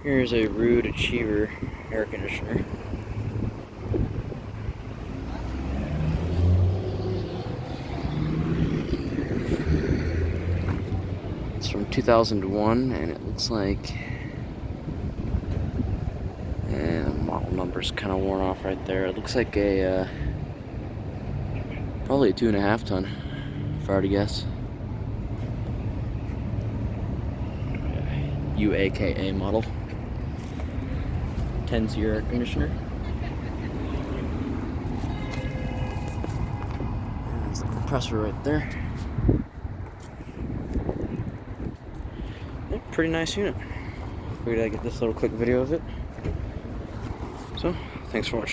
Here's a Ruud Achiever air conditioner. It's from 2001 and it looks like, and the model number's kind of worn off right there. It looks like a probably a 2.5 ton, if I were to guess. UAKA model. 10-seat air conditioner. There's the compressor right there. Yeah, pretty nice unit. Figured I'd get this little quick video of it. So, thanks for watching.